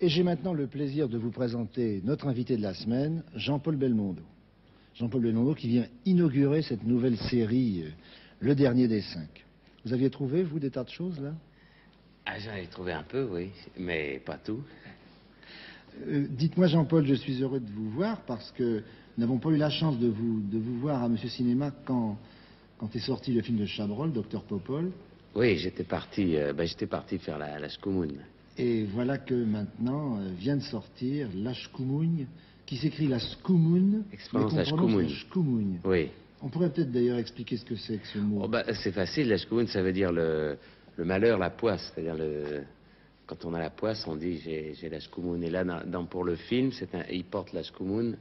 Et j'ai maintenant le plaisir de vous présenter notre invité de la semaine, Jean-Paul Belmondo. Jean-Paul Belmondo qui vient inaugurer cette nouvelle série, Le Dernier des Cinq. Vous aviez trouvé, vous, des tas de choses, là? Ah, j'en ai trouvé un peu, oui, mais pas tout. Dites-moi, Jean-Paul, je suis heureux de vous voir parce que nous n'avons pas eu la chance de vous voir à Monsieur Cinéma quand est sorti le film de Chabrol, Docteur Popol. Oui, j'étais parti faire la Shkumun. Et voilà que maintenant vient de sortir La Shkumun, qui s'écrit La Shkumun, Expérience mais La qu'on prononce Shkumun. La Shkumun. Oui. On pourrait peut-être d'ailleurs expliquer ce que c'est que ce mot. Oh, c'est facile, la Shkumun, ça veut dire le malheur, la poisse. C'est-à-dire, quand on a la poisse, on dit j'ai la Shkumun. Et là, pour le film, il porte la Shkumun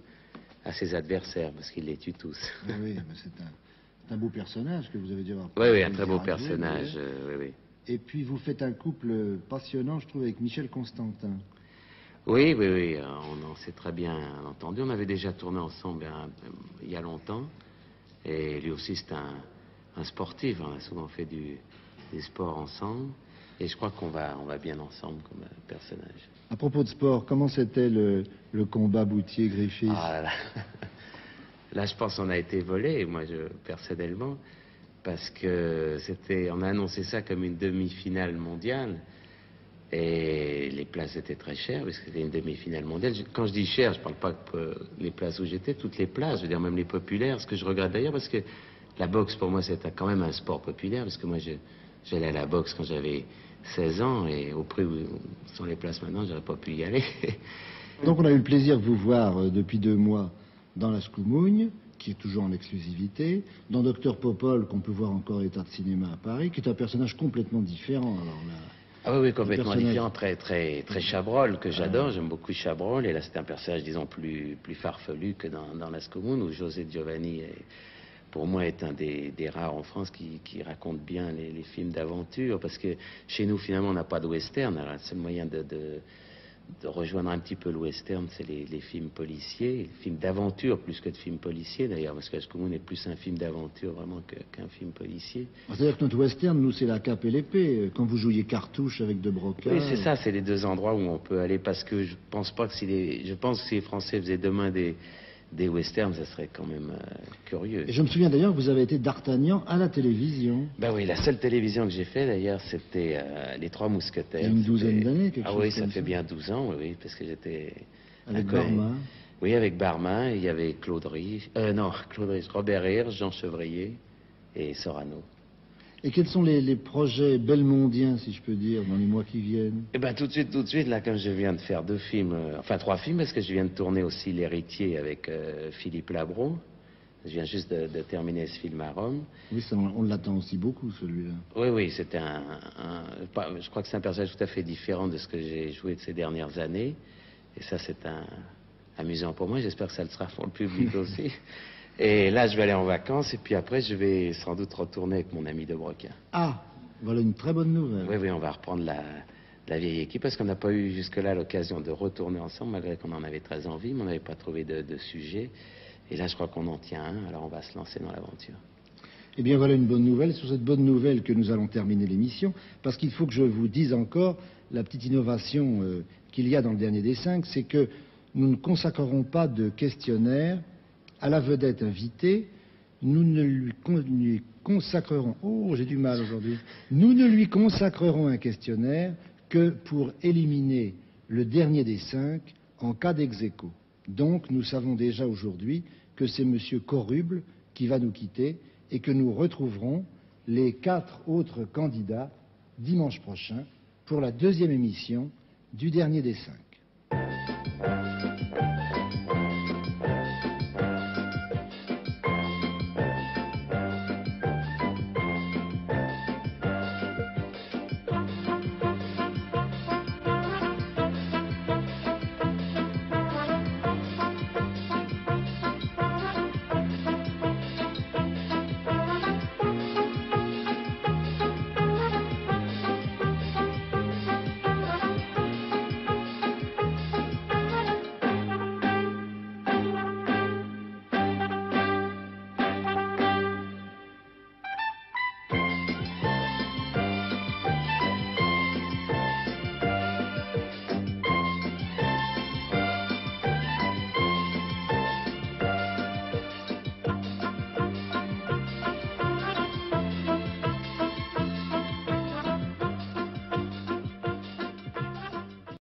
à ses adversaires, parce qu'il les tue tous. Oui, mais c'est un beau personnage que vous avez dû avoir. Oui, un très beau personnage, oui. Et puis vous faites un couple passionnant, je trouve, avec Michel Constantin. Oui, on s'est très bien entendu. On avait déjà tourné ensemble il y a longtemps. Et lui aussi, c'est un sportif. On a souvent fait des sports ensemble. Et je crois qu'on va bien ensemble comme personnage. À propos de sport, comment c'était le combat Boutier-Griffiths? Ah là, là, je pense qu'on a été volé, moi, personnellement, parce que on a annoncé ça comme une demi-finale mondiale. Et les places étaient très chères, parce que c'était une demi-finale mondiale. Quand je dis cher, je ne parle pas que les places où j'étais, toutes les places, je veux dire même les populaires, ce que je regrette d'ailleurs, parce que la boxe, pour moi, c'était quand même un sport populaire, parce que moi, j'allais à la boxe quand j'avais 16 ans, et au prix où sont les places maintenant, j'aurais pas pu y aller. Donc on a eu le plaisir de vous voir depuis 2 mois dans La Shkumun, qui est toujours en exclusivité, dans Docteur Popol, qu'on peut voir encore à l'État de cinéma à Paris, qui est un personnage complètement différent. Alors là, ah oui, complètement différent, très Chabrol, que j'adore, j'aime beaucoup Chabrol, et là c'est un personnage, disons, plus farfelu que dans La Shkumun, où José Giovanni, pour moi, est un des rares en France qui raconte bien les films d'aventure, parce que chez nous, finalement, on n'a pas de western, alors le seul moyen de rejoindre un petit peu le western, c'est les films policiers, les films d'aventure plus que de films policiers d'ailleurs, parce que La Shkumun est plus un film d'aventure vraiment qu'un film policier. C'est-à-dire que notre western, nous, c'est la cape et l'épée. Quand vous jouiez Cartouche avec De Broca... Oui, c'est ça, c'est les 2 endroits où on peut aller, parce que je pense que si les Français faisaient demain des westerns, ça serait quand même curieux. Et je me souviens d'ailleurs que vous avez été d'Artagnan à la télévision. Ben oui, la seule télévision que j'ai fait d'ailleurs, c'était Les Trois Mousquetaires. Il y a une douzaine d'années, quelque chose Ah oui, ça comme fait ça. bien 12 ans, oui, parce que j'étais... Avec Barma. Oui, avec Barma, il y avait Claude Rich, Robert Hirsch, Jean Chevrier et Sorano. Et quels sont les projets belmondiens, si je peux dire, dans les mois qui viennent? Eh bien, tout de suite, là, comme je viens de faire 2 films, enfin 3 films, parce que je viens de tourner aussi L'Héritier avec Philippe Labro. Je viens juste de terminer ce film à Rome. Oui, ça, on l'attend aussi beaucoup, celui-là. Oui, c'était je crois que c'est un personnage tout à fait différent de ce que j'ai joué de ces dernières années. Et ça, c'est amusant pour moi. J'espère que ça le sera pour le public aussi. Et là, je vais aller en vacances, et puis après, je vais sans doute retourner avec mon ami De Broca. Ah, voilà une très bonne nouvelle. Oui, on va reprendre la vieille équipe, parce qu'on n'a pas eu jusque-là l'occasion de retourner ensemble, malgré qu'on en avait très envie, mais on n'avait pas trouvé de sujet. Et là, je crois qu'on en tient un, alors on va se lancer dans l'aventure. Eh bien, voilà une bonne nouvelle. C'est sur cette bonne nouvelle que nous allons terminer l'émission, parce qu'il faut que je vous dise encore la petite innovation qu'il y a dans Le Dernier des Cinq, c'est que nous ne consacrerons pas de questionnaire à la vedette invitée. Nous ne lui consacrerons... Oh, j'ai du mal aujourd'hui. Nous ne lui consacrerons un questionnaire que pour éliminer le dernier des 5 en cas d'ex-aequo. Donc, nous savons déjà aujourd'hui que c'est M. Corruble qui va nous quitter et que nous retrouverons les 4 autres candidats dimanche prochain pour la 2e émission du Dernier des 5.